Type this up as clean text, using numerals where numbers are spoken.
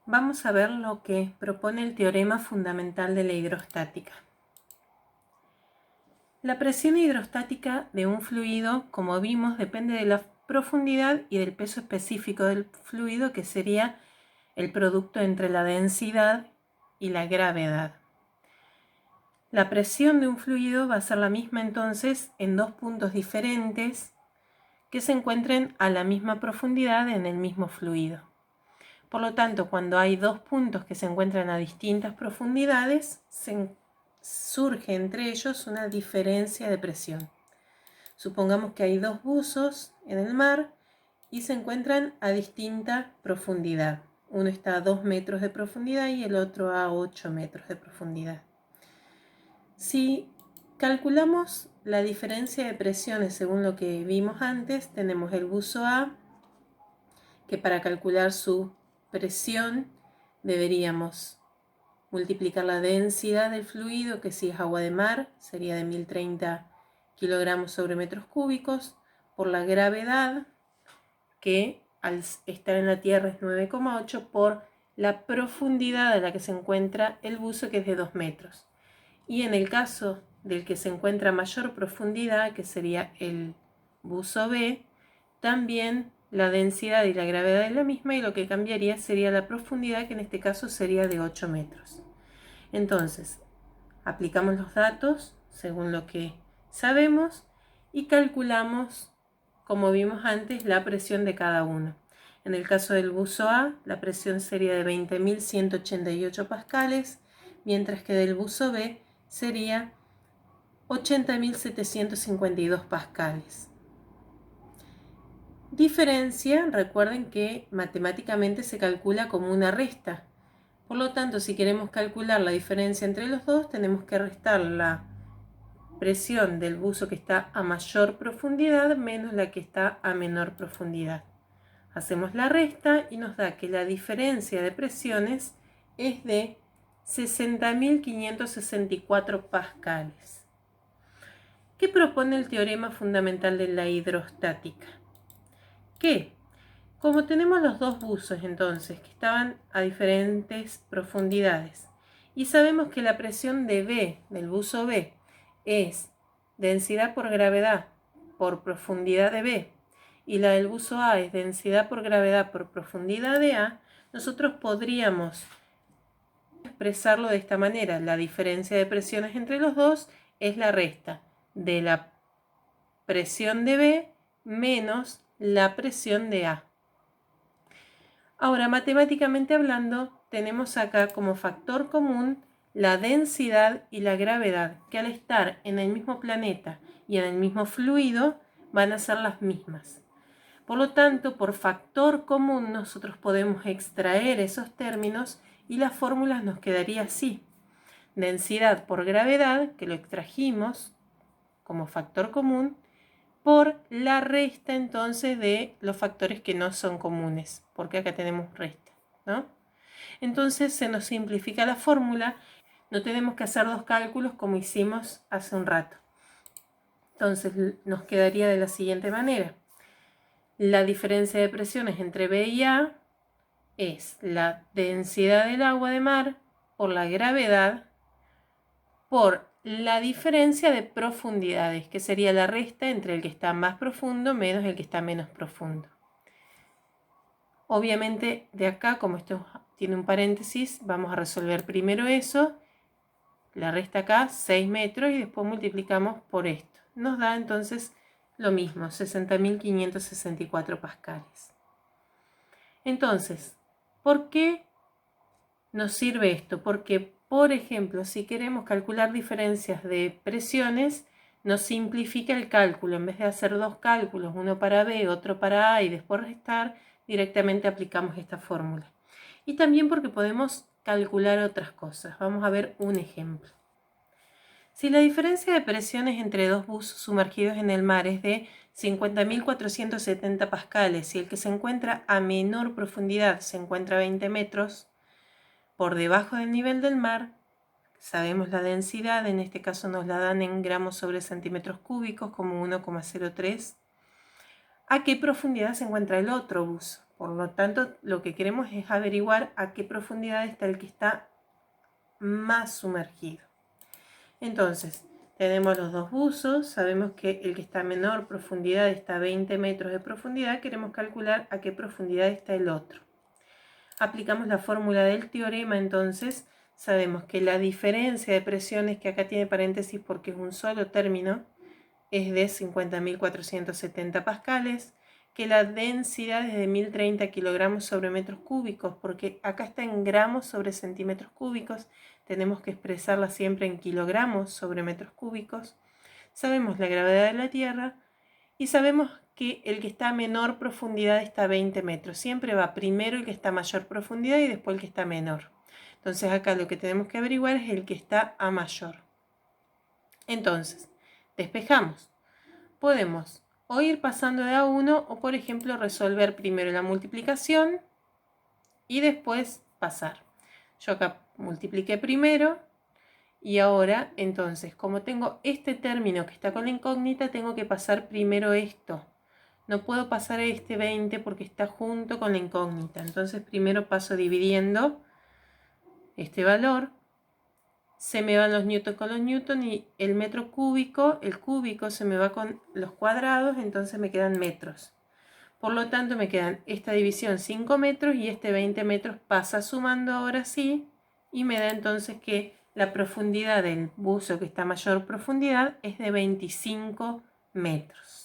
vamos a ver lo que propone el teorema fundamental de la hidrostática. La presión hidrostática de un fluido, como vimos, depende de la profundidad y del peso específico del fluido, que sería el producto entre la densidad y la gravedad. La presión de un fluido va a ser la misma entonces en dos puntos diferentes que se encuentren a la misma profundidad en el mismo fluido. Por lo tanto, cuando hay dos puntos que se encuentran a distintas profundidades, surge entre ellos una diferencia de presión. Supongamos que hay dos buzos en el mar y se encuentran a distinta profundidad. Uno está a 2 metros de profundidad y el otro a 8 metros de profundidad. Si calculamos la diferencia de presiones según lo que vimos antes, tenemos el buzo A, que para calcular su presión deberíamos multiplicar la densidad del fluido, que si es agua de mar sería de 1030 kilogramos sobre metros cúbicos, por la gravedad, que al estar en la Tierra es 9,8, por la profundidad a la que se encuentra el buzo, que es de 2 metros. Y en el caso del que se encuentra a mayor profundidad, que sería el buzo B, también la densidad y la gravedad es la misma, y lo que cambiaría sería la profundidad, que en este caso sería de 8 metros. Entonces, aplicamos los datos según lo que sabemos y calculamos, como vimos antes, la presión de cada uno. En el caso del buzo A, la presión sería de 20.188 pascales, mientras que del buzo B sería 80.752 pascales. Diferencia, recuerden que matemáticamente se calcula como una resta. Por lo tanto, si queremos calcular la diferencia entre los dos, tenemos que restar la presión del buzo que está a mayor profundidad menos la que está a menor profundidad. Hacemos la resta y nos da que la diferencia de presiones es de 60.564 pascales. ¿Qué propone el teorema fundamental de la hidrostática? Que, como tenemos los dos buzos entonces que estaban a diferentes profundidades y sabemos que la presión de B, del buzo B, es densidad por gravedad por profundidad de B, y la del buzo A es densidad por gravedad por profundidad de A, nosotros podríamos expresarlo de esta manera: la diferencia de presiones entre los dos es la resta de la presión de B menos la presión de A. Ahora, matemáticamente hablando, tenemos acá como factor común la densidad y la gravedad, que al estar en el mismo planeta y en el mismo fluido van a ser las mismas. Por lo tanto, por factor común nosotros podemos extraer esos términos y las fórmulas nos quedaría así: densidad por gravedad, que lo extrajimos como factor común, por la resta entonces de los factores que no son comunes, porque acá tenemos resta, ¿no? Entonces se nos simplifica la fórmula, no tenemos que hacer dos cálculos como hicimos hace un rato. Entonces nos quedaría de la siguiente manera: la diferencia de presiones entre B y A es la densidad del agua de mar por la gravedad por la diferencia de profundidades, que sería la resta entre el que está más profundo menos el que está menos profundo. Obviamente de acá, como esto tiene un paréntesis, vamos a resolver primero eso, la resta acá 6 metros, y después multiplicamos por esto. Nos da entonces lo mismo, 60.564 pascales. Entonces, ¿por qué nos sirve esto? Porque, por ejemplo, si queremos calcular diferencias de presiones, nos simplifica el cálculo. En vez de hacer dos cálculos, uno para B, otro para A, y después restar, directamente aplicamos esta fórmula. Y también porque podemos calcular otras cosas. Vamos a ver un ejemplo. Si la diferencia de presiones entre dos buzos sumergidos en el mar es de 50.470 pascales y el que se encuentra a menor profundidad se encuentra a 20 metros por debajo del nivel del mar, sabemos la densidad, en este caso nos la dan en gramos sobre centímetros cúbicos como 1,03. ¿A qué profundidad se encuentra el otro buzo? Por lo tanto, lo que queremos es averiguar a qué profundidad está el que está más sumergido. Entonces, tenemos los dos buzos, sabemos que el que está a menor profundidad está a 20 metros de profundidad, queremos calcular a qué profundidad está el otro. Aplicamos la fórmula del teorema, entonces sabemos que la diferencia de presiones, que acá tiene paréntesis porque es un solo término, es de 50.470 pascales, que la densidad es de 1030 kilogramos sobre metros cúbicos, porque acá está en gramos sobre centímetros cúbicos, tenemos que expresarla siempre en kilogramos sobre metros cúbicos. Sabemos la gravedad de la Tierra y sabemos que el que está a menor profundidad está a 20 metros. Siempre va primero el que está a mayor profundidad y después el que está a menor. Entonces acá lo que tenemos que averiguar es el que está a mayor. Entonces, despejamos. Podemos o ir pasando de a uno o, por ejemplo, resolver primero la multiplicación y después pasar. Yo acá multipliqué primero y ahora, entonces, como tengo este término que está con la incógnita, tengo que pasar primero esto. No puedo pasar este 20 porque está junto con la incógnita. Entonces primero paso dividiendo este valor. Se me van los newtons con los newtons y el metro cúbico, el cúbico se me va con los cuadrados, entonces me quedan metros. Por lo tanto me quedan esta división 5 metros y este 20 metros pasa sumando ahora sí y me da entonces que la profundidad del buzo que está a mayor profundidad es de 25 metros.